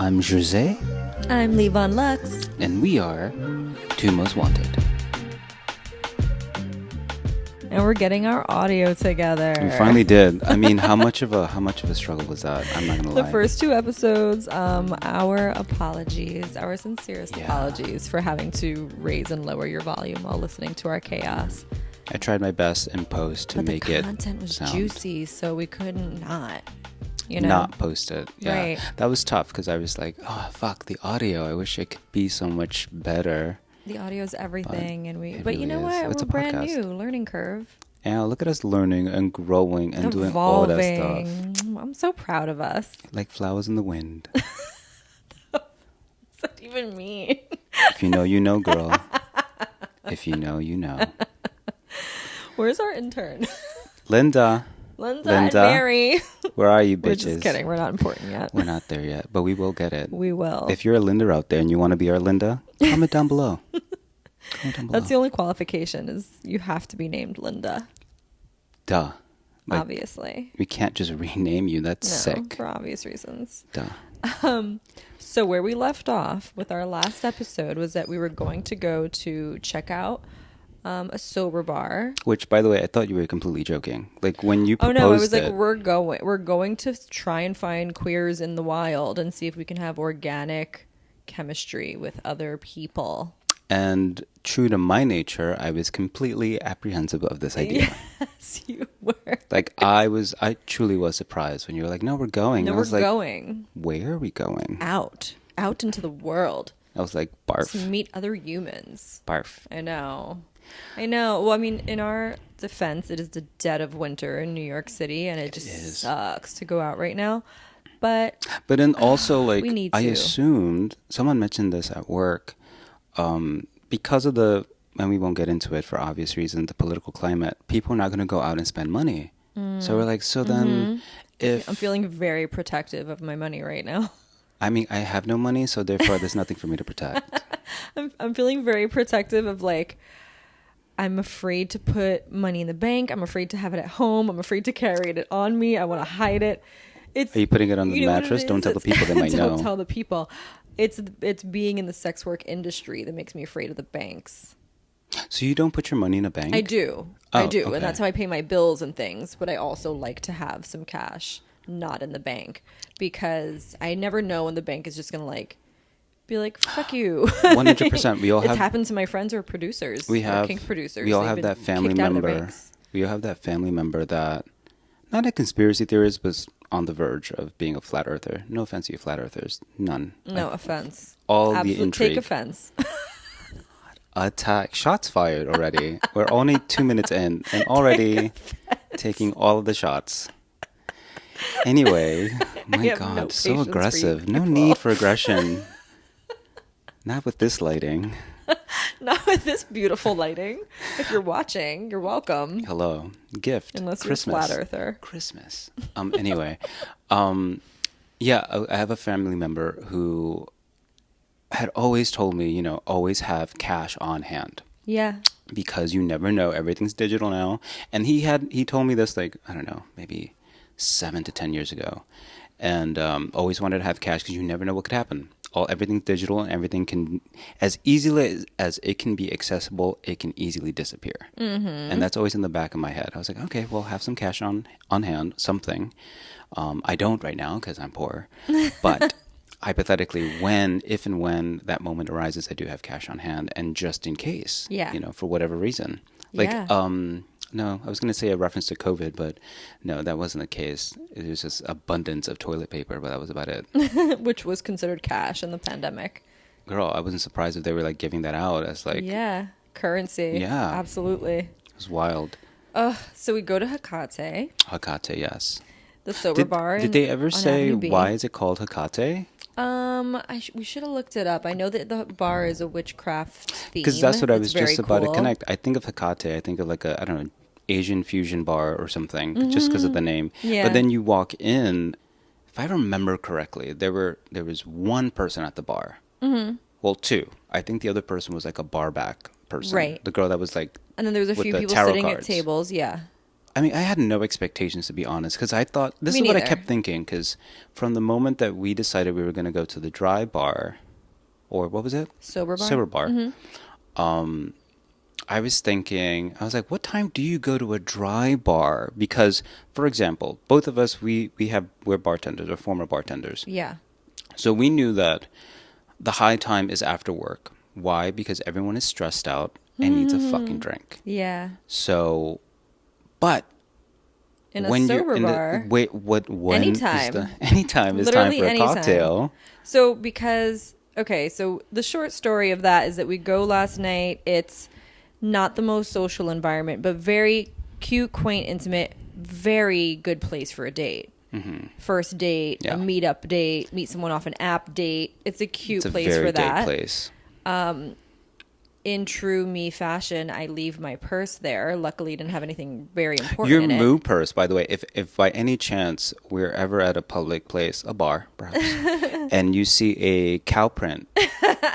I'm Jose. I'm Levon Lux. And we are Two Most Wanted. And we're getting our audio together. We finally did. I mean, how much of a struggle was that? I'm not gonna lie. The first two episodes, our apologies, our sincerest apologies for having to raise and lower your volume while listening to our chaos. I tried my best in post to make it. The content was juicy, so we couldn't not. Not post it. Yeah. Right. That was tough because I was like, oh fuck, the audio. I wish it could be so much better. The audio is everything, but really you know what? It's We're brand new, learning curve. Yeah, look at us learning and growing and Evolving. doing all that stuff. I'm so proud of us. Like flowers in the wind. What does that even mean? If you know, you know, girl. If you know, you know. Where's our intern? Linda and Mary. Where are you, bitches? We're just kidding. We're not important yet. We're not there yet, but we will get it. We will. If you're a Linda out there and you want to be our Linda, comment down below. That's the only qualification is you have to be named Linda. Duh. Like, obviously. We can't just rename you. That's sick. For obvious reasons. Duh. So where we left off with our last episode was that we were going to go to check out a sober bar. Which, by the way, I thought you were completely joking. Like when you proposed it was like we're going to try and find queers in the wild and see if we can have organic chemistry with other people. And true to my nature, I was completely apprehensive of this idea. Yes, you were. Like I truly was surprised when you were like, "No, we're going." No, I was we're like, going. Where are we going? Out into the world. I was like, barf. To meet other humans. Barf. I know. Well, I mean, in our defense, it is the dead of winter in New York City, and it just sucks to go out right now. But then also, like, we need I to. assumed, someone mentioned this at work, because of and we won't get into it for obvious reasons, the political climate, people are not going to go out and spend money. So we're like, then if... I'm feeling very protective of my money right now. I mean, I have no money, so therefore there's nothing for me to protect. I'm feeling very protective of, like, I'm afraid to put money in the bank. I'm afraid to have it at home. I'm afraid to carry it on me. I want to hide it. Are you putting it on the mattress? Don't tell the people they might know. Don't tell the people. It's being in the sex work industry that makes me afraid of the banks. So you don't put your money in a bank? I do. Okay. And that's how I pay my bills and things. But I also like to have some cash not in the bank because I never know when the bank is just going to, like, be like, fuck you. 100%. We all have... It's happened to my friends who are producers. Kink producers. We all have that family member. We all have that family member that, not a conspiracy theorist, but on the verge of being a flat earther. No offense to you flat earthers. None. No offense. All the intrigue. Take offense. Attack. Shots fired already. We're only 2 minutes in and already taking all of the shots. Anyway, my God, so aggressive. No need for aggression. Not with this lighting. Not with this beautiful lighting. If you're watching, you're welcome. Hello. Gift. Unless Christmas. you're a flat earther. Christmas. Anyway. Yeah, I have a family member who had always told me, always have cash on hand. Yeah. Because you never know. Everything's digital now. And he told me this, like, I don't know, maybe 7 to 10 years ago. And always wanted to have cash because you never know what could happen. Everything's digital and everything can, as easily as it can be accessible, it can easily disappear. Mm-hmm. And that's always in the back of my head. I was like, okay, well, have some cash on hand, something. I don't right now because I'm poor. But hypothetically, if and when that moment arises, I do have cash on hand. And just in case, for whatever reason. Like, no, I was going to say a reference to COVID, but no, that wasn't the case. It was just abundance of toilet paper, but that was about it. Which was considered cash in the pandemic. Girl, I wasn't surprised if they were like giving that out as like... Yeah, currency. Yeah. Absolutely. It was wild. So we go to Hecate. Hecate, yes. The sober bar. Did they ever say why is it called Hecate? We should have looked it up. I know that the bar is a witchcraft theme. Because that's what I was just about to connect. I think of Hecate. I think of like I don't know, Asian fusion bar or something, just because of the name. Yeah. But then you walk in, if I remember correctly, there was one person at the bar. Mm-hmm. Well, two. I think the other person was like a bar back person. Right. The girl that was like... And then there was a few people sitting at tables, yeah. I mean, I had no expectations, to be honest, because I thought this Me is what I neither. kept thinking. Because from the moment that we decided we were going to go to the dry bar, or what was it? Sober bar. Sober bar. I was thinking, I was like, what time do you go to a dry bar? Because, for example, both of us, we're bartenders or former bartenders. Yeah. So we knew that the high time is after work. Why? Because everyone is stressed out and needs a fucking drink. Yeah. So, but In a when you're sober in bar. the wait, when Anytime. anytime is Literally time for a anytime. cocktail. So because okay, so the short story of that is that we go last night. It's not the most social environment, but very cute, quaint, intimate, very good place for a date. First date, Yeah. a meetup date, meet someone off an app date. It's a cute It's a place very for that. date place. In true me fashion, I leave my purse there. Luckily, didn't have anything very important Your in it. moo purse, by the way, if by any chance we're ever at a public place, a bar perhaps, and you see a cow print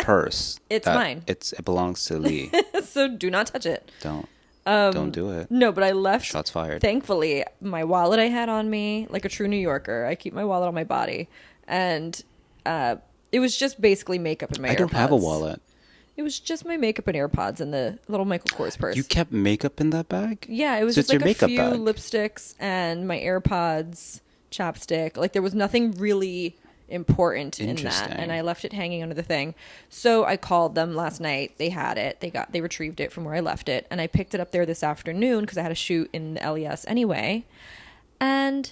purse, It's mine. It belongs to Lee. So do not touch it. Don't do it. No, but I left. Shots fired. Thankfully, my wallet I had on me, like a true New Yorker. I keep my wallet on my body, and it was just basically makeup and my AirPods. I don't have a wallet. It was just my makeup and AirPods and the little Michael Kors purse. You kept makeup in that bag? Yeah, it was So just it's like your a few makeup bag. lipsticks and my AirPods, chapstick. Like there was nothing really important in that, Interesting. and I left it hanging under the thing. So I called them last night. They had it. They retrieved it from where I left it, and I picked it up there this afternoon because I had a shoot in the LES anyway, and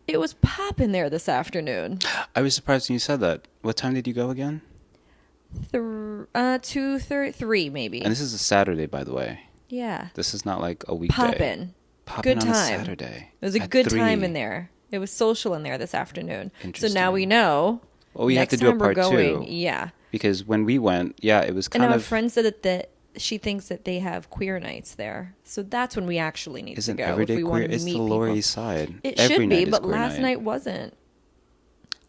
it was popping there this afternoon. I was surprised when you said that. What time did you go again? 2:33 maybe. And this is a Saturday, by the way. Yeah, This is not like a weekday. popping. Popping Good on time. a Saturday. It was a at good 3. time in there. It was social in there this afternoon. So Interesting. now we know. Well, we have next to do a time we're part going, 2. Yeah. Because when we went, yeah, it was And kind our of... friend said that she thinks that they have queer nights there. So that's when we actually need Isn't to go. every day if we queer? want to It's meet the Lower people. East Side. It Every should night be, is but queer last night wasn't.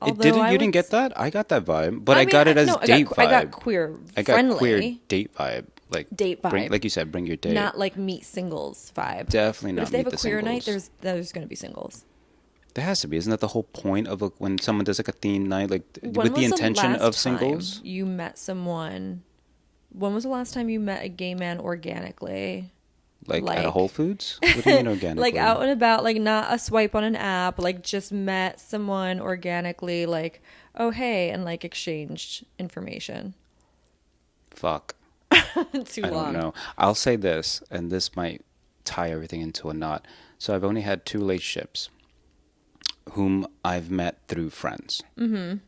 It didn't. You didn't get that? I got that vibe, but I mean, got it as no, date vibe. I got queer I got friendly. queer date vibe, like Date vibe. like you said, bring your date. Not like meet singles vibe. Definitely But not if they have meet a the queer night, singles. there's going to be singles. There has to be. Isn't that the whole point of when someone does like a theme night, like When with the was intention last of time singles? you met someone? When was the last time you met a gay man organically? Like at a like- Whole Foods? What do you mean organically? Like out and about, like not a swipe on an app, like just met someone organically, like, oh hey, and like exchanged information. Fuck. Too I long. don't know. I'll say this, and this might tie everything into a knot. So I've only had 2 relationships whom I've met through friends. Mm-hmm.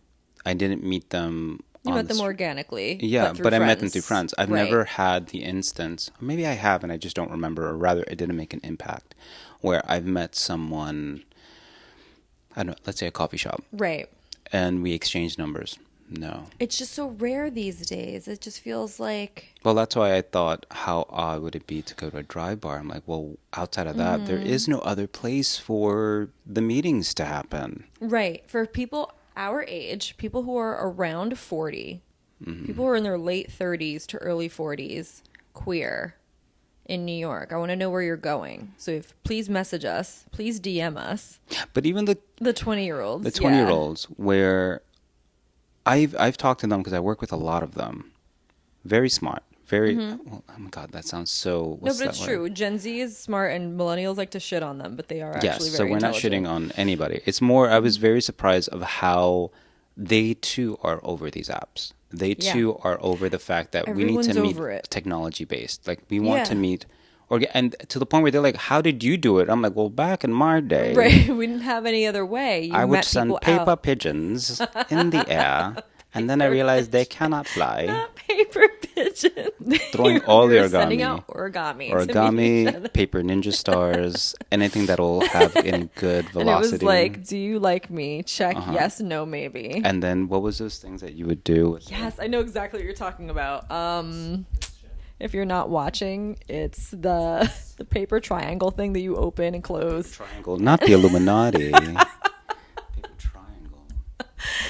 I didn't meet them. You on met them the organically. Yeah, through but I met them friends. through friends. I've Right. never had the instance, or maybe I have and I just don't remember, or rather it didn't make an impact, where I've met someone, I don't know, let's say a coffee shop, Right. and we exchanged numbers. No. It's just so rare these days. It just feels like Well, that's why I thought, how odd would it be to go to a dry bar? I'm like, well, outside of that, there is no other place for the meetings to happen. right for people our age, people who are around 40, people who are in their late 30s to early 40s, queer in New York. I want to know where you're going. So please message us, please DM us. But even The 20-year-olds. the 20-year-olds, where I've talked to them because I work with a lot of them. Very smart. Very, well, oh my God, that sounds so... No, what's but that it's word? true. Gen Z is smart and millennials like to shit on them, but they are Yes, actually so very we're not intelligent. shitting on anybody. It's more, I was very surprised of how they too are over these apps. They Yeah. too are over the fact that we need to Everyone's meet over it. technology-based. Like, we want Yeah. to meet... and to the point where they're like, how did you do it? I'm like, well, back in my day... Right. We didn't have any other way. You I would met send people paper out. pigeons in the air, and then I realized they cannot fly. Not paper pigeons. Throwing all the We were Sending origami. out origami. to meet each other. Origami, paper ninja stars, anything that'll have any good And velocity. it was like, do you like me? Check yes, no, maybe. And then what was those things that you would do? Yes, I know exactly what you're talking about. If you're not watching, it's the paper triangle thing that you open and close. Triangle, not the Illuminati. Paper triangle.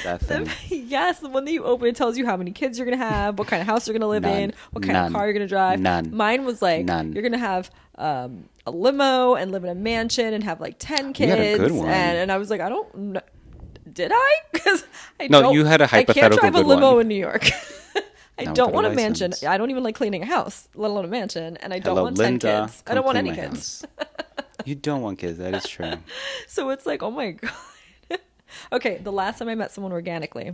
That thing. Yes, the one that you open, it tells you how many kids you're going to have, what kind of house you're going to live None. in, what kind None. of car you're going to drive. None. Mine was like, None. you're going to have a limo and live in a mansion and have like 10 kids. You had a good one. And I was like, I don't know. Did I? Because you had a hypothetical I can't drive a good limo one. in New York. I Now don't get a want a mansion. license. I don't even like cleaning a house, let alone a mansion. And I don't Hello, want 10 Linda. kids. I don't want Come any clean my kids. house. You don't want kids. That is true. So it's like, oh my God. Okay, the last time I met someone organically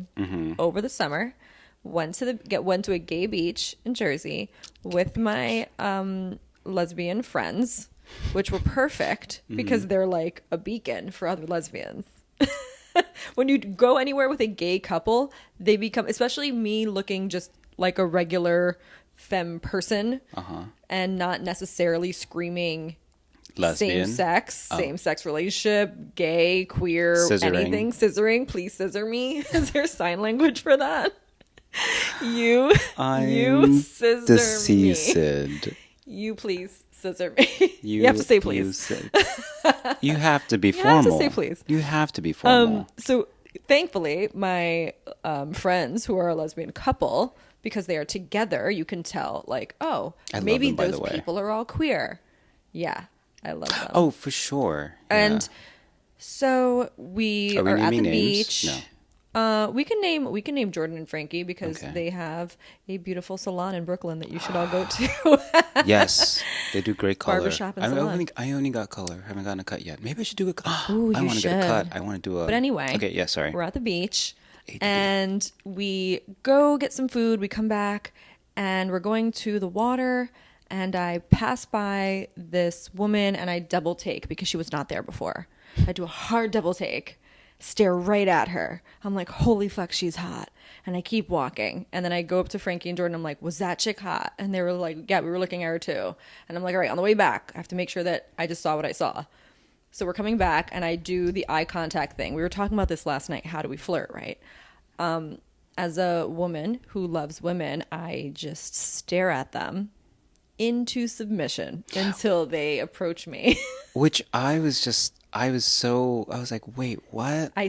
over the summer, went to a gay beach in Jersey with my lesbian friends, which were perfect because they're like a beacon for other lesbians. When you go anywhere with a gay couple, they become, especially me looking just like a regular femme person and not necessarily screaming Lesbian. same sex relationship, gay, queer, Scissoring. anything. Scissoring, please scissor me. Is there sign language for that? You scissor deceased. me. You please scissor me. You have to say please. You have to be You have formal. to say please. You have to be formal. So thankfully, my friends who are a lesbian couple, because they are together, you can tell like, oh, I love maybe them, by the those way. people are all queer. Yeah, I love them. Oh, for sure. And Yeah. so we Are we are at the naming names? beach. No. We can name Jordan and Frankie because Okay. they have a beautiful salon in Brooklyn that you should all go to. Yes, they do great color. Barbershop and salon. I only got color. Haven't gotten a cut yet. Maybe I should do a cut. Ooh, I you want to get a cut. should. I want to do a. But anyway, Okay. Yeah. Sorry. we're at the beach ADD. and we go get some food. We come back and we're going to the water. And I pass by this woman and I double take because she was not there before. I do a hard double take, stare right at her. I'm like, holy fuck, she's hot. And I keep walking. And then I go up to Frankie and Jordan. I'm like, was that chick hot? And they were like, yeah, we were looking at her too. And I'm like, all right, on the way back, I have to make sure that I just saw what I saw. So we're coming back and I do the eye contact thing. We were talking about this last night. How do we flirt, right? As a woman who loves women, I just stare at them into submission until they approach me. Which I was like, wait, what? I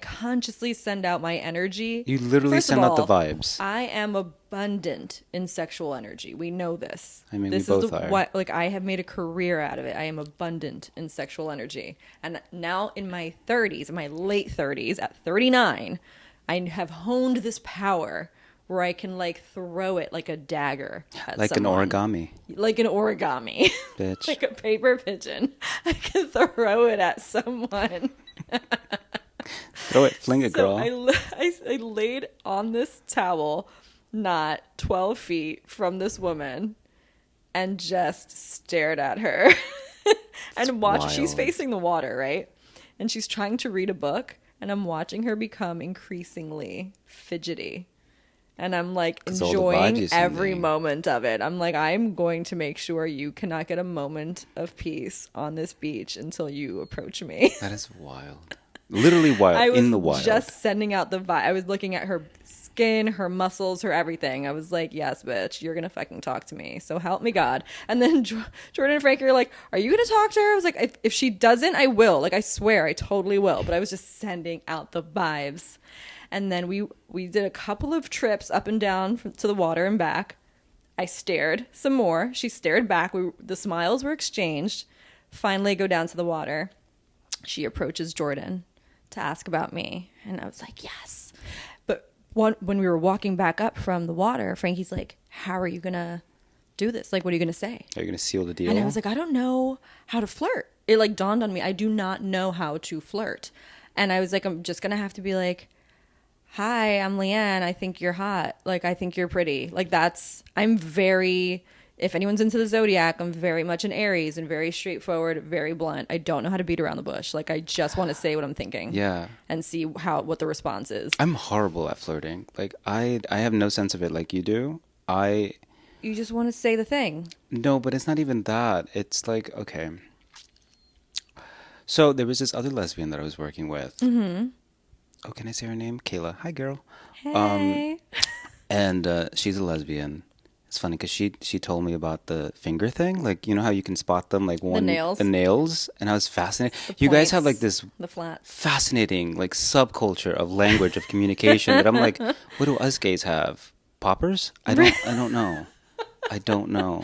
consciously send out my energy. You literally First of send out the all, vibes. I am abundant in sexual energy. We know this. I mean, this we is both are. What, like, I have made a career out of it. I am abundant in sexual energy. And now in my 30s, in my late 30s, at 39, I have honed this power where I can like throw it like a dagger at Like someone. an origami. Like an origami. Bitch. Like a paper pigeon. I can throw it at someone. Throw it, fling it, So girl. I laid on this towel, not 12 feet from this woman, and just stared at her. And watched. She's wild. facing the water, right? And she's trying to read a book, and I'm watching her become increasingly fidgety. And I'm like 'Cause all the vibes enjoying you're sending. every moment of it. I'm like, I'm going to make sure you cannot get a moment of peace on this beach until you approach me. That is wild. Literally wild. I was in the wild. just sending out the vibe. I was looking at her skin, her muscles, her everything. I was like, yes, bitch, you're going to fucking talk to me. So help me God. And then Jordan and Frankie are like, are you going to talk to her? I was like, if she doesn't, I will. Like, I swear, I totally will. But I was just sending out the vibes. And then we did a couple of trips up and down to the water and back. I stared some more. She stared back. The smiles were exchanged. Finally, go down to the water. She approaches Jordan to ask about me. And I was like, yes. But when we were walking back up from the water, Frankie's like, how are you going to do this? Like, what are you going to say? Are you going to seal the deal? And I was like, I don't know how to flirt. It like dawned on me. I do not know how to flirt. And I was like, I'm just going to have to be like, hi, I'm Leanne. I think you're hot. Like, I think you're pretty. Like, I'm very, if anyone's into the zodiac, I'm very much an Aries and very straightforward, very blunt. I don't know how to beat around the bush. Like, I just want to say what I'm thinking. Yeah. And see what the response is. I'm horrible at flirting. Like, I have no sense of it like you do. You just want to say the thing. No, but it's not even that. It's like, okay. So there was this other lesbian that I was working with. Mm-hmm. Oh, can I say her name? Kayla. Hi, girl. Hey. And she's a lesbian. It's funny because she told me about the finger thing, like you know how you can spot them, like one nails. the nails, and I was fascinated. The You guys have like points, this the flats. fascinating like subculture of language of communication that I'm like, what do us gays have? Poppers? I don't know. I don't know.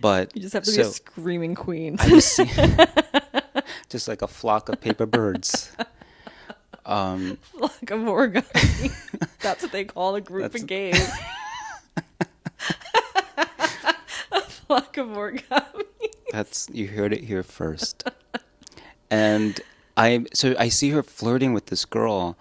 But You just have to be a screaming queen. I just see just like a flock of paper birds. Flock of origami. That's what they call a group of gays. A flock of origami. You heard it here first. And I see her flirting with this girl,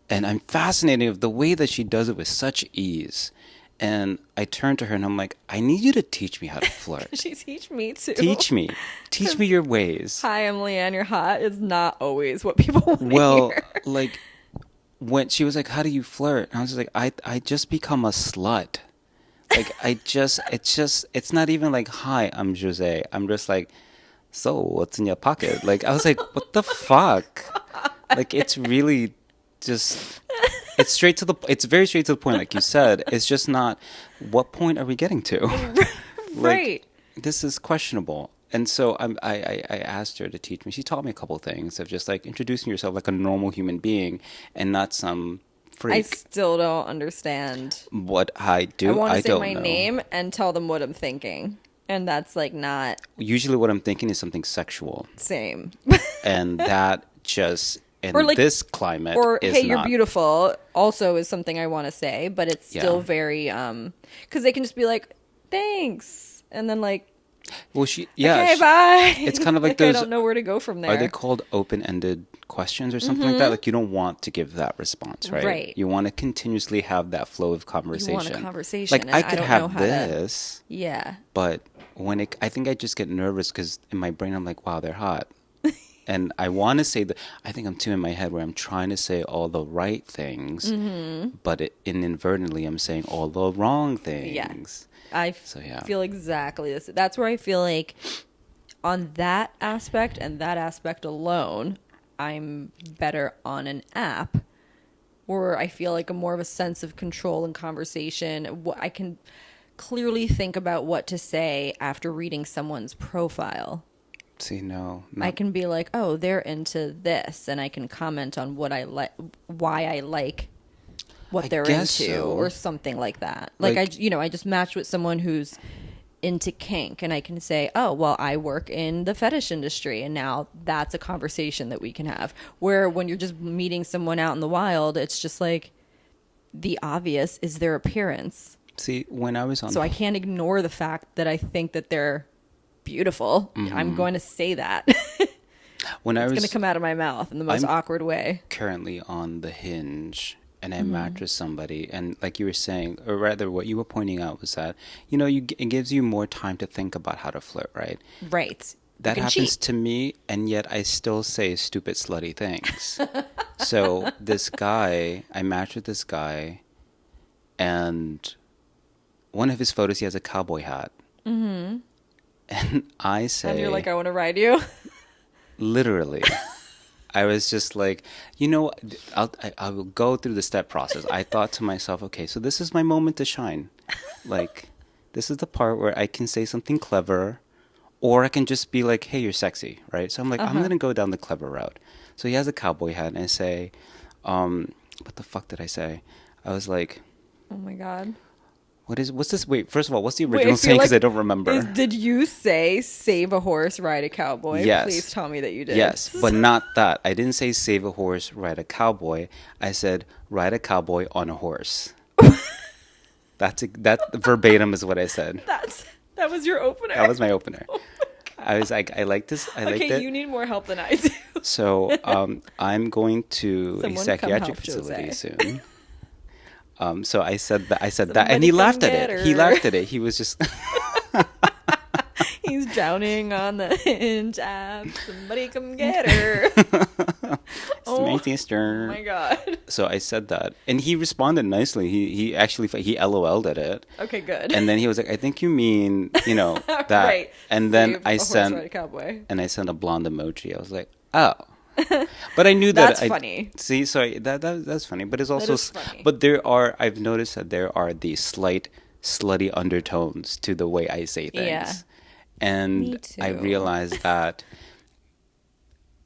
and I'm fascinated of the way that she does it with such ease. And I turn to her and I'm like, I need you to teach me how to flirt. She teach me too. Teach me your ways. Hi, I'm Leanne. You're hot. Is not always what people want to hear. Like when she was like, how do you flirt? And I was just like, I just become a slut. Like it's not even like, hi, I'm Jose. I'm just like, so what's in your pocket? Like I was like, what the fuck? Like it's really just it's very straight to the point, like you said. It's just not, what point are we getting to? Right. Like, this is questionable. And so I asked her to teach me. She taught me a couple things of just like introducing yourself like a normal human being and not some freak. I still don't understand. What I do, I want to say don't my know. name and tell them what I'm thinking. And that's like not... Usually what I'm thinking is something sexual. Same. And that just... in or like, this climate or is hey, you're not... beautiful also is something I want to say, but it's still very because they can just be like, thanks, and then like, well, okay, bye. It's kind of like I those... don't know where to go from there. Are they called open-ended questions or something like that? Like you don't want to give that response, right? Right. You want to continuously have that flow of conversation. You want a conversation. Like I could don't have know how this, yeah, but I think I just get nervous because in my brain I'm like, wow, they're hot. And I want to say that, I think I'm too in my head where I'm trying to say all the right things, but inadvertently I'm saying all the wrong things. Yeah. I feel exactly this. That's where I feel like on that aspect and that aspect alone, I'm better on an app where I feel like more of a sense of control in conversation. I can clearly think about what to say after reading someone's profile. See, no. I can be like, oh, they're into this, and I can comment on what I like, why I like what they're into, or something like that. Like I just matched with someone who's into kink, and I can say, oh, well, I work in the fetish industry, and now that's a conversation that we can have. Where when you're just meeting someone out in the wild, it's just like the obvious is their appearance. See, when I was on... So I can't ignore the fact that I think that they're beautiful. I'm going to say that. When it's going to come out of my mouth in the most awkward way. Currently on the Hinge, and I match with somebody, and like you were saying, or rather what you were pointing out was that, it gives you more time to think about how to flirt, right? Right. That happens to me, and yet I still say stupid, slutty things. So this guy, I matched with this guy, and one of his photos, he has a cowboy hat. Mm-hmm. And I say... And you're like, I want to ride you? Literally. I was just like, I will go through the step process. I thought to myself, okay, so this is my moment to shine. Like, this is the part where I can say something clever, or I can just be like, hey, you're sexy, right? So I'm like, I'm going to go down the clever route. So he has a cowboy hat, and I say, what the fuck did I say? I was like... Oh, my God. What's this? Wait, first of all, what's the original saying? Because I don't remember. Did you say save a horse, ride a cowboy? Yes. Please tell me that you did. Yes, but not that. I didn't say save a horse, ride a cowboy. I said ride a cowboy on a horse. That verbatim is what I said. That was your opener. That was my opener. Oh my I was like, I like this. I like that. Okay, you need more help than I do. So I'm going to a psychiatric facility soon. So I said that, and he laughed at it. He laughed at it. He was just... He's drowning on the Hinge app. Somebody come get her. My sister. Oh my God. So I said that, and he responded nicely. He actually LOL'd at it. Okay, good. And then he was like, "I think you mean that." Right. And then I sent a blonde emoji. I was like, "Oh." But I knew that that's funny. See, so that's funny, but it's also funny. but I've noticed that there are these slight slutty undertones to the way I say things. Yeah. And Me I too. realized that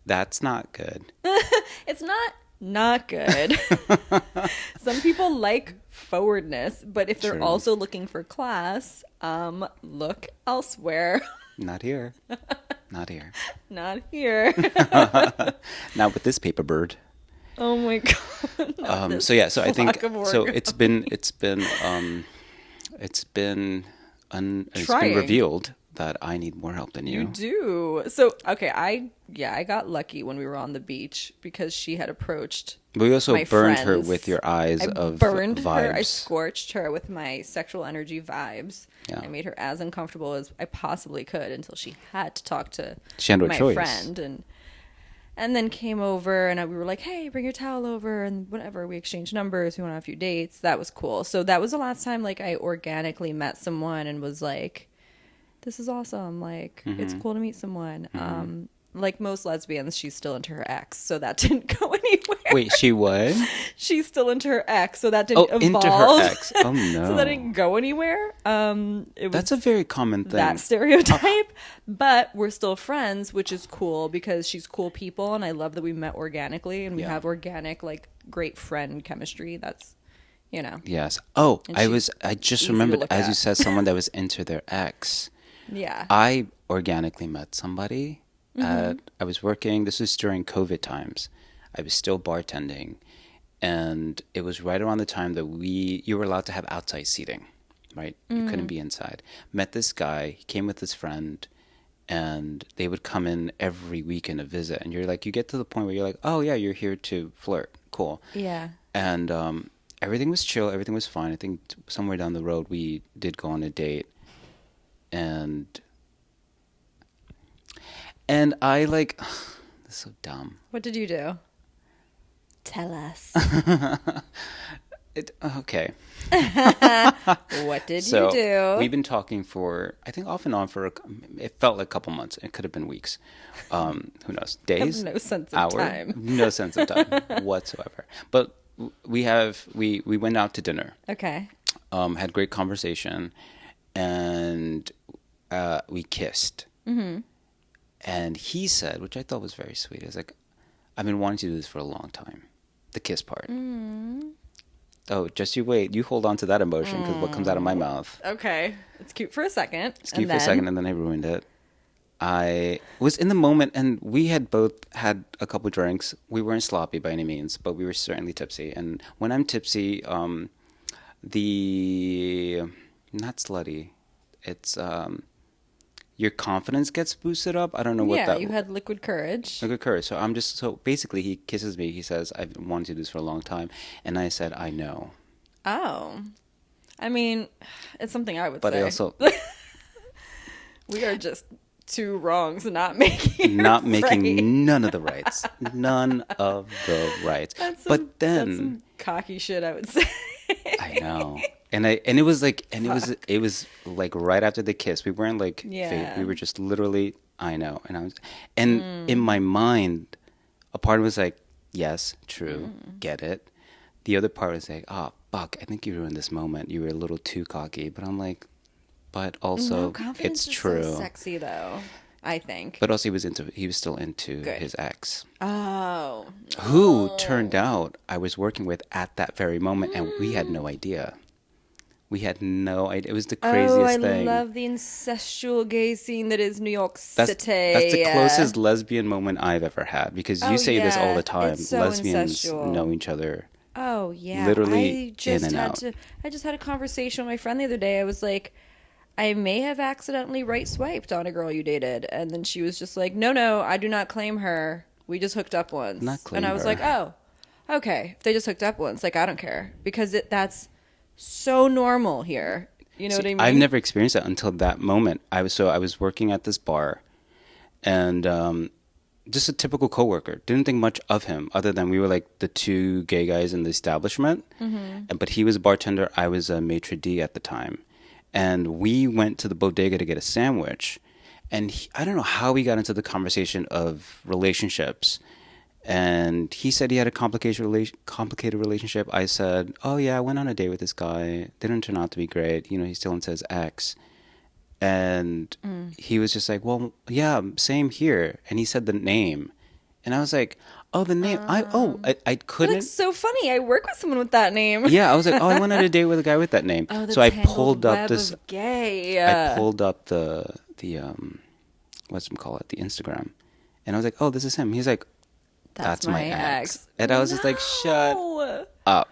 that's not good. It's not good. Some people like forwardness, but if they're True. also looking for class, look elsewhere. Not here. Not here. Not here. Not with this paper bird. Oh my god. Not this So yeah, so I think flock of so. organs. It's been Trying. revealed that I need more help than You you. do. So okay, I got lucky when we were on the beach because she had approached We also my burned her friends. with your eyes I of burned vibes. her. I scorched her with my sexual energy vibes. Yeah. I made her as uncomfortable as I possibly could until she had to talk to She had no my choice. friend and then came over and we were like, hey, bring your towel over and whatever. We exchanged numbers. We went on a few dates. That was cool. So that was the last time like I organically met someone and was like, this is awesome. Like, it's cool to meet someone. Like most lesbians, she's still into her ex, so that didn't go anywhere. Wait, she was? She's still into her ex, so that didn't evolve. Into her ex. Oh no. So that didn't go anywhere. It was That's a very common thing. that stereotype, but we're still friends, which is cool because she's cool people, and I love that we met organically and we Yeah. have organic, like, great friend chemistry. That's, you know, Yes. Oh, And I just easy to remembered look as you at. said someone that was into their ex. yeah. I organically met somebody Mm-hmm. I was working, this was during COVID times. I was still bartending, and it was right around the time that you were allowed to have outside seating, right? You couldn't be inside. Met this guy, he came with his friend, and they would come in every weekend to visit, and you get to the point where you're like, oh yeah, you're here to flirt. Cool. Yeah. And everything was chill, everything was fine. I think somewhere down the road we did go on a date, and I like, this is so dumb. What did you do? Tell us. Okay. What did So you do? we've been talking for, I think off and on for, it felt like a couple months. It could have been weeks. Who knows? Days? no sense of hours? time. No sense of time whatsoever. But we went out to dinner. Okay. Had great conversation, and we kissed. Mm-hmm. And he said, which I thought was very sweet, he was like, I've been wanting to do this for a long time. The kiss part. Mm. Oh, just you wait. You hold on to that emotion, because what comes out of my mouth. Okay. It's cute for a second. It's cute for a second, and then I ruined it. I was in the moment, and we had both had a couple drinks. We weren't sloppy by any means, but we were certainly tipsy. And when I'm tipsy, not slutty, it's your confidence gets boosted up. I don't know what that. You had liquid courage. Liquid courage. So basically, he kisses me. He says, "I've wanted to do this for a long time," and I said, "I know." Oh. I mean, it's something I would But say. I also We are just two wrongs not making not it making right. none of the rights, none of the rights. That's But some then cocky shit, I would say. I know. And it was like right after the kiss. We weren't like Yeah. fake. We were just literally, I know. And in my mind, a part was like, yes, true, get it. The other part was like, oh fuck, I think you ruined this moment. You were a little too cocky. But I'm like, but also No, confidence it's is true. so sexy though, I think. But also he was still into Good. his ex. Oh. Who turned out I was working with at that very moment, and we had no idea. We had no idea. It was the craziest thing. I love the incestual gay scene that is New York That's City. the closest lesbian moment I've ever had, because you Oh, say this all yeah. the time. It's so Lesbians incestual. know each other. Oh yeah, Literally I just in and had out. I just had a conversation with my friend the other day. I was like, I may have accidentally right swiped on a girl you dated, and then she was just like, No, I do not claim her. We just hooked up once. Not claim and I was her. like, oh, okay. If they just hooked up once, like I don't care because that's so normal here. You know what I mean? I've never experienced that until that moment. I was working at this bar, and just a typical coworker. Didn't think much of him, other than we were like the two gay guys in the establishment. Mm-hmm. But he was a bartender. I was a maitre d' at the time, and we went to the bodega to get a sandwich. And I don't know how we got into the conversation of relationships, And he said he had a complicated relationship. I said, oh yeah, I went on a date with this guy. Didn't turn out to be great. You know, he's still into his ex. And he was just like, well, yeah, same here. And he said the name. And I was like, oh, the name. I couldn't. That's so funny. I work with someone with that name. Yeah, I was like, oh, I went on a date with a guy with that name. Oh, the so I tangled pulled up web this. of gay. I pulled up the what's it call it, the Instagram, and I was like, oh, this is him. He's like, that's my ex. And I was just like, shut up.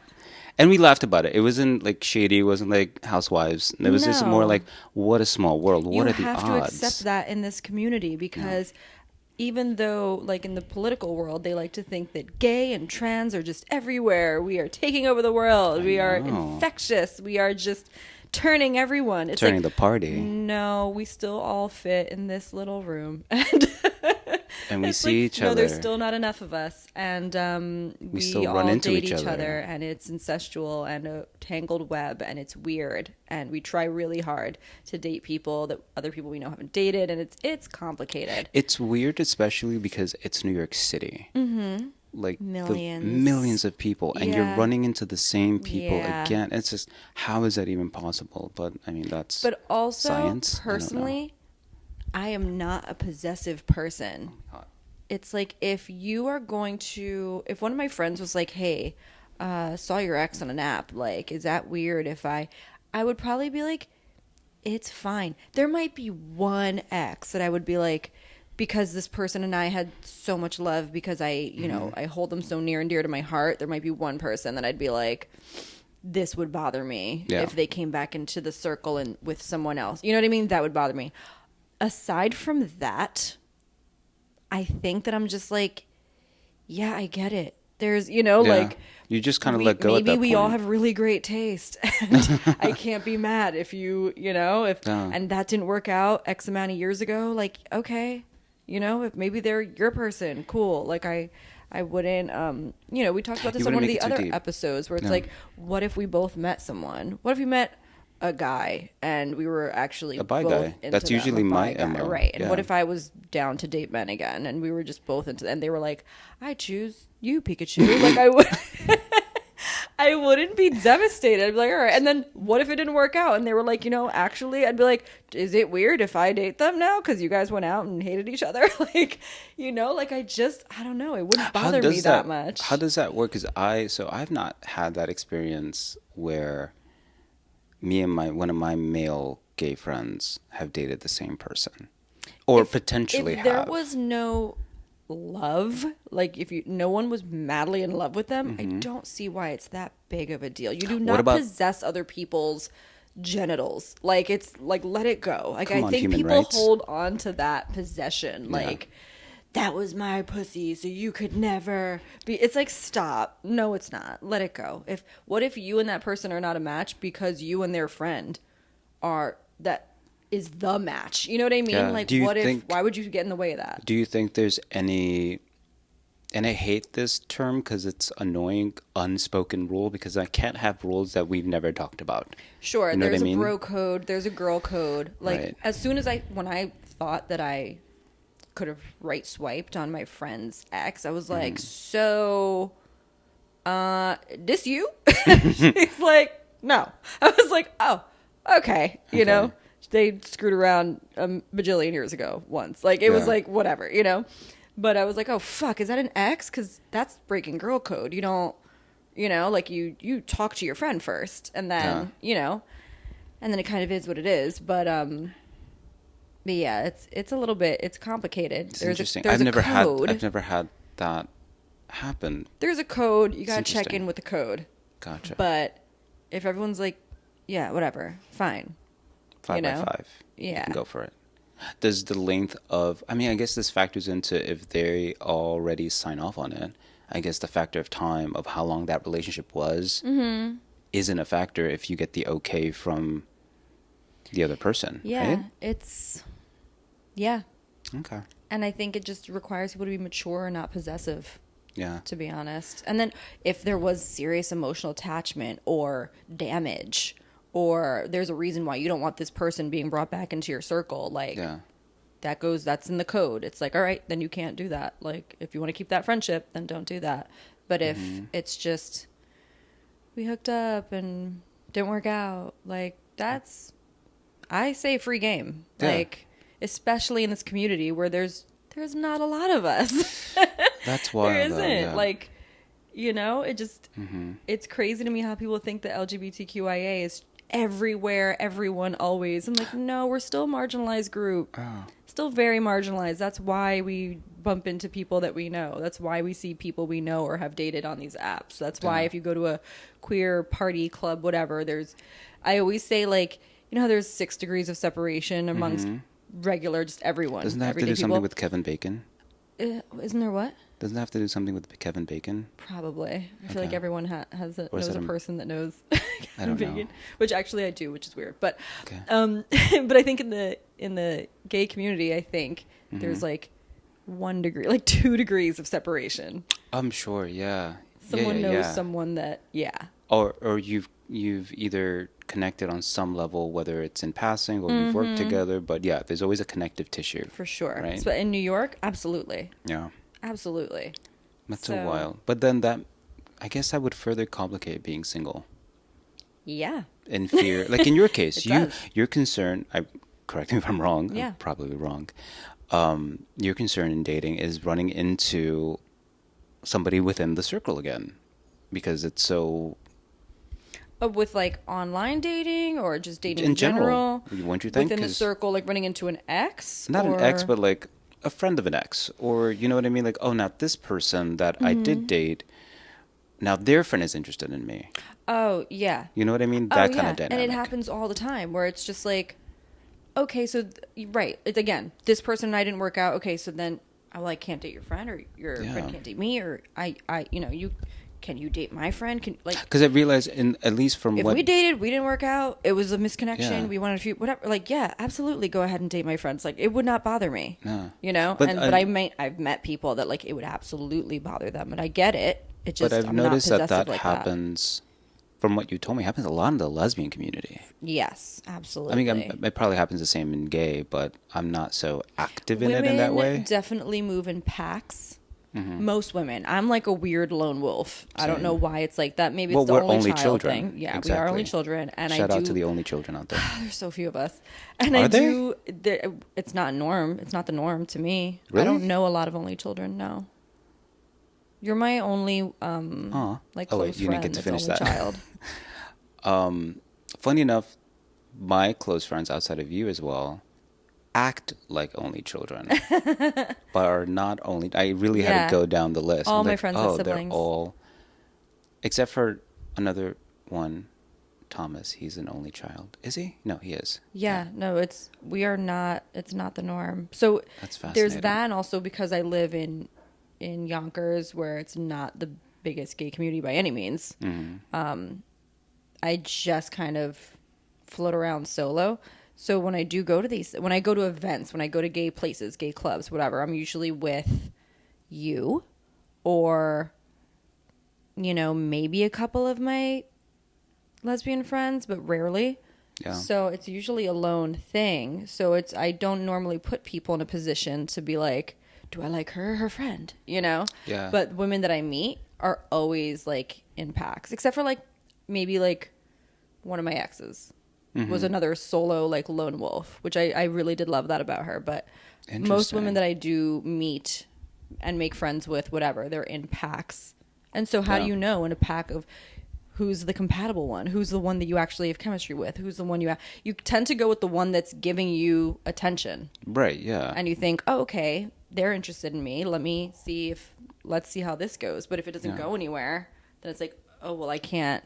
And we laughed about it. It wasn't like shady. It wasn't like housewives. It was just more like, what a small world. What are the odds? You have to accept that in this community because even though, like in the political world, they like to think that gay and trans are just everywhere. We are taking over the world. We are infectious. We are just turning everyone. It's turning like, the party. No, we still all fit in this little room. And we see like, each other. No, there's still not enough of us. And we still all run into date each other. and it's incestual and a tangled web and it's weird. And we try really hard to date people that other people we know haven't dated. And it's complicated. It's weird, especially because it's New York City. Mm-hmm. Like millions of people. And you're running into the same people again. It's just, how is that even possible? But I mean, that's But also, science. personally, I am not a possessive person. It's like if one of my friends was like, hey, saw your ex on an app, like, is that weird if I would probably be like, it's fine. There might be one ex that I would be like, because this person and I had so much love because I hold them so near and dear to my heart. There might be one person that I'd be like, this would bother me if they came back into the circle and with someone else. You know what I mean? That would bother me. Aside from that, I think that I'm just like, yeah, I get it. There's, like... You just kind of let go at that Maybe we point. all have really great taste. And I can't be mad if and that didn't work out X amount of years ago. Like, okay, if maybe they're your person, cool. Like, I wouldn't, we talked about this on one of the other episodes where it's like, what if we both met someone? What if we met a guy and we were actually a bi both guy? into That's usually my MO. Right. And what if I was down to date men again and we were just both into, and they were like, I choose you, Pikachu. Like, I wouldn't be devastated. I'd be like, all right. And then what if it didn't work out? And they were like, actually, I'd be like, is it weird if I date them now? Because you guys went out and hated each other. Like, I don't know. It wouldn't bother me that much. How does that work? Because I've not had that experience where me and one of my male gay friends have dated the same person, or potentially have. If there was no love, like if no one was madly in love with them, I don't see why it's that big of a deal. You do not possess other people's genitals. Like, it's like, let it go. Like, I think people hold on to that possession. Like, that was my pussy, so you could never be. It's like, stop. No, it's not. Let it go. What if you and that person are not a match because you and their friend that is the match? You know what I mean? Yeah. Like, why would you get in the way of that? Do you think there's any, and I hate this term because it's annoying, unspoken rule, because I can't have rules that we've never talked about. Sure. You know there's what I mean? A bro code. There's a girl code. Like, right. As soon as when I thought that I could have right swiped on my friend's ex, I was like, so, this you? She's like, no. I was like, oh, okay. You know, they screwed around a bajillion years ago once. Like, it was like, whatever, But I was like, oh, fuck, is that an ex? Because that's breaking girl code. You don't, like you talk to your friend first and then, and then it kind of is what it is. But yeah, it's a little bit, it's complicated. It's there's interesting. There's I've code. never had that happen. There's a code. You got to check in with the code. Gotcha. But if everyone's like, yeah, whatever, fine. 5 by 5. Yeah. You can go for it. Does the length of, I mean, I guess this factors into if they already sign off on it. I guess the factor of time of how long that relationship was isn't a factor if you get the okay from the other person. Yeah, right? Yeah. Okay. And I think it just requires people to be mature and not possessive. Yeah. To be honest. And then if there was serious emotional attachment or damage, or there's a reason why you don't want this person being brought back into your circle, like, that's in the code. It's like, all right, then you can't do that. Like, if you want to keep that friendship, then don't do that. But if it's just, we hooked up and didn't work out, like, that's, I say free game. Yeah. Like, especially in this community where there's not a lot of us. That's why there isn't. yeah. Like, it just, it's crazy to me how people think that LGBTQIA is everywhere, everyone, always. I'm like, no, we're still a marginalized group. Oh. Still very marginalized. That's why we bump into people that we know. That's why we see people we know or have dated on these apps. That's why if you go to a queer party, club, whatever, I always say, like, how there's 6 degrees of separation amongst regular, just everyone. Doesn't that have to do something with Kevin Bacon? Isn't there what? Doesn't that have to do something with Kevin Bacon? Probably. I feel like everyone knows a person that knows I don't Bacon, know. which actually I do, which is weird. But Okay. but I think in the gay community, I think there's like 1 degree, like 2 degrees of separation. I'm sure, yeah. Someone knows someone that, Or you've either connected on some level, whether it's in passing or you've worked together. But yeah, there's always a connective tissue. For sure. Right? So in New York, absolutely. Yeah. Absolutely. That's so wild. But then I guess that would further complicate being single. Yeah. In fear. Like in your case, It does. you're concerned, correct me if I'm wrong. Yeah. I'm probably wrong. Your concern in dating is running into somebody within the circle again. Because it's so... With like online dating or just dating in general? Wouldn't you think? Within the circle, like running into an ex? Not or... an ex, but like a friend of an ex. Or, you know what I mean? Like, oh, now this person that I did date, now their friend is interested in me. Oh, yeah. You know what I mean? That kind yeah. of dynamic. And it happens all the time where it's just like, okay, so, right. It's, again, this person and I didn't work out. Okay, so then, I can't date your friend, or your friend can't date me, or can you date my friend? Because I realized, at least from if what... we dated, we didn't work out, it was a misconnection, Yeah. we wanted a few, whatever. Like, yeah, absolutely, go ahead and date my friends. Like, it would not bother me. No. But I've met people that, like, it would absolutely bother them, and I get it. It just, But I've I'm noticed not that possessive like happens, from what you told me, happens a lot in the lesbian community. Yes, I absolutely. mean, it probably happens the same in gay, but I'm not so active in it in that way. Women definitely move in packs. Most women. I'm like a weird lone wolf. I don't know why it's like that. Maybe it's the we're only child children. thing. Yeah, Exactly. we are only children. And Shout out to the only children out there. There's so few of us. And Are it's not norm. It's not the norm to me. Really? I don't know a lot of only children, no. You're my only You close didn't friend get to that's finish only that. child. Funny enough, my close friends outside of you as well act like only children, but are not only. I really had to go down the list. All I'm my like, friends have siblings. They're all, except for another one, Thomas. He's an only child. Is he? No, he is. Yeah, no, it's not the norm. So That's fascinating. there's that, and also because I live in Yonkers, where it's not the biggest gay community by any means. I just kind of float around solo. So when I do go to when I go to events, when I go to gay places, gay clubs, whatever, I'm usually with you or, maybe a couple of my lesbian friends, but rarely. Yeah. So it's usually a lone thing. So I don't normally put people in a position to be like, do I like her or her friend? Yeah. But women that I meet are always like in packs, except for like maybe like one of my exes was another solo like lone wolf, which I really did love that about her. But most women that I do meet and make friends with, whatever, they're in packs. And so how do you know in a pack of who's the compatible one? Who's the one that you actually have chemistry with? Who's the one you tend to go with the one that's giving you attention. Right, yeah. And you think, oh, okay, they're interested in me. Let's see how this goes. But if it doesn't go anywhere, then it's like, oh, well, I can't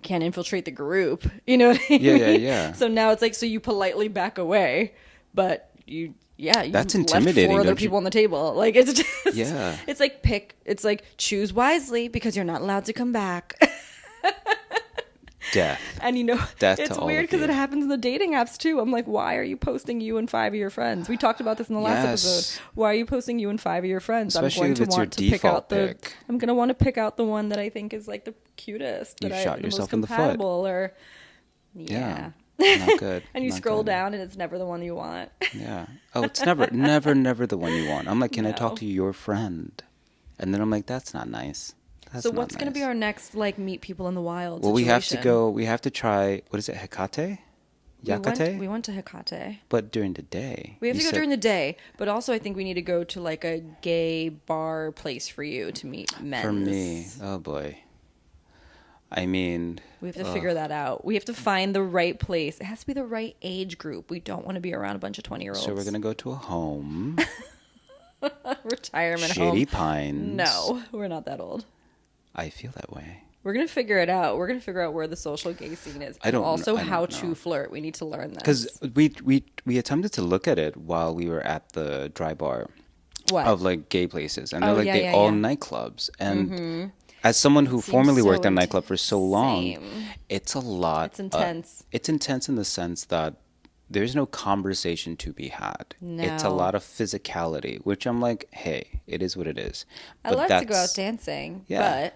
infiltrate the group. You know what I mean? Yeah. So now it's like, so you politely back away, but you That's left intimidating, 4 other don't you? people on the table. Like, it's just, it's like choose wisely because you're not allowed to come back. Death. And Death it's to all weird of because you. it happens in the dating apps too. I'm like, why are you posting you and 5 of your friends? We talked about this in the last episode. Why are you posting you and 5 of your friends? Especially I'm if going it's to your want to pick default out pick. I'm going to want to pick out the one that I think is like the cutest. You shot the yourself most in the foot. compatible, or Yeah. Not good. And you Not scroll good. down and it's never the one you want. Yeah. Oh, it's never the one you want. I'm like, can I talk No. to your friend? And then I'm like, that's not nice. That's So not what's going to be nice. our next, like, meet people in the wild Well, situation? we have to try, what is it, Hecate? Yakate? We went to Hecate. But during the day. We have You to go said- during the day, but also I think we need to go to like a gay bar place for you to meet men. For me, oh boy. I mean, We have to figure that out. We have to find the right place. It has to be the right age group. We don't want to be around a bunch of 20-year-olds. so we're going to go to a home. retirement Shady home. Pines. No, we're not that old. I feel that way. We're gonna figure it out. We're gonna figure out where the social gay scene is. I don't also I don't how know. to flirt. We need to learn this. Because we attempted to look at it while we were at the dry bar What? of like gay places, and Oh, they're like yeah, they yeah, all yeah. nightclubs. And as someone who seems formerly so worked in a nightclub for so long, insane. it's a lot. It's intense. It's intense in the sense that there's no conversation to be had. It's a No. lot of physicality, which I'm like, hey, it is what it is. I But love to go that's- out dancing, Yeah. but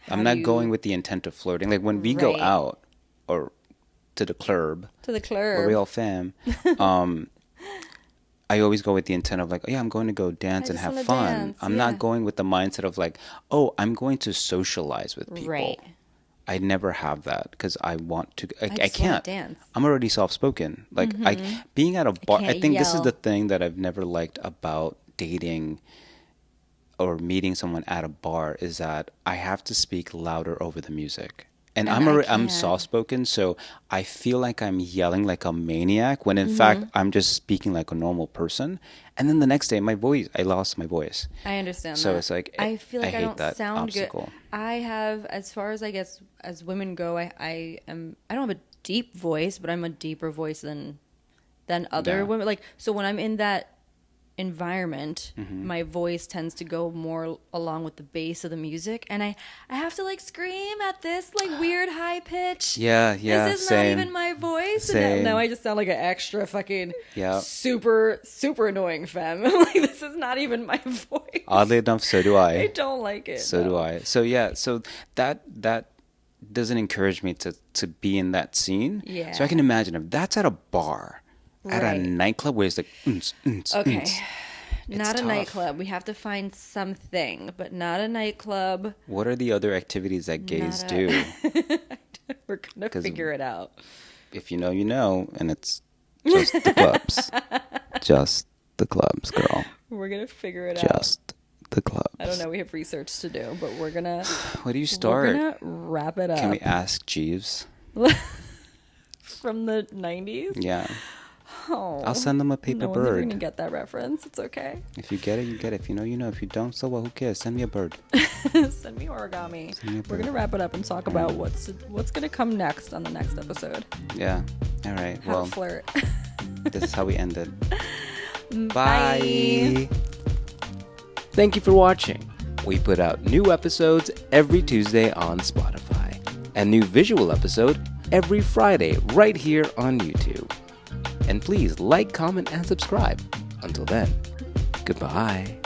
I'm how not do you- going with the intent of flirting. Like when we go Right. out or to the club, to the where we club. all fam, I always go with the intent of like, oh, yeah, I'm going to go dance I and just have wanna fun. dance, I'm yeah. not going with the mindset of like, oh, I'm going to socialize with people. Right. I never have that because I want to. I just wanna can't. dance. I'm already soft spoken. Like I being at a bar. I can't think this is yell. the thing that I've never liked about dating or meeting someone at a bar is that I have to speak louder over the music. And And I'm I I'm can't. soft spoken, so I feel like I'm yelling like a maniac when in fact I'm just speaking like a normal person. And then the next day, I lost my voice. I understand So that. it's like, I feel like I hate don't that sound obstacle. good. I have, as far as I guess as women go, I don't have a deep voice, but I'm a deeper voice than other Yeah. women. Like, so when I'm in that environment, Mm-hmm. my voice tends to go more along with the bass of the music, and I have to like scream at this like weird high pitch. Yeah, This is same. not even my voice. Same. And now I just sound like an extra fucking Yeah. super annoying femme. Like, this is not even my voice. Oddly enough, so do I don't like it. So do no. I. So yeah, so that doesn't encourage me to be in that scene. Yeah. So I can imagine if that's at a bar, at a Right. nightclub where it's like, Okay. It's Not a tough. nightclub. We have to find something, but not a nightclub. What are the other activities that gays Not a- do? We're gonna 'Cause- figure it out. If you know, and it's just the clubs. Just the clubs, girl. We're gonna figure it out. Just the clubs. I don't know. We have research to do, but we're gonna Where do you we're start? gonna wrap it up. Can we ask Jeeves? From the 90s? Yeah. Oh, I'll send them a paper no one's ever bird. gonna get that reference. It's okay. If you get it, you get it. If you know, you know. If you don't, so what? Who cares? Send me a bird. Send me origami. Send me a We're bird. gonna wrap it up and talk about what's gonna come next on the next episode. Yeah. All right. How Well, to flirt. this is how we end it. Bye. Thank you for watching. We put out new episodes every Tuesday on Spotify, and new visual episode every Friday right here on YouTube. And please like, comment, and subscribe. Until then, goodbye.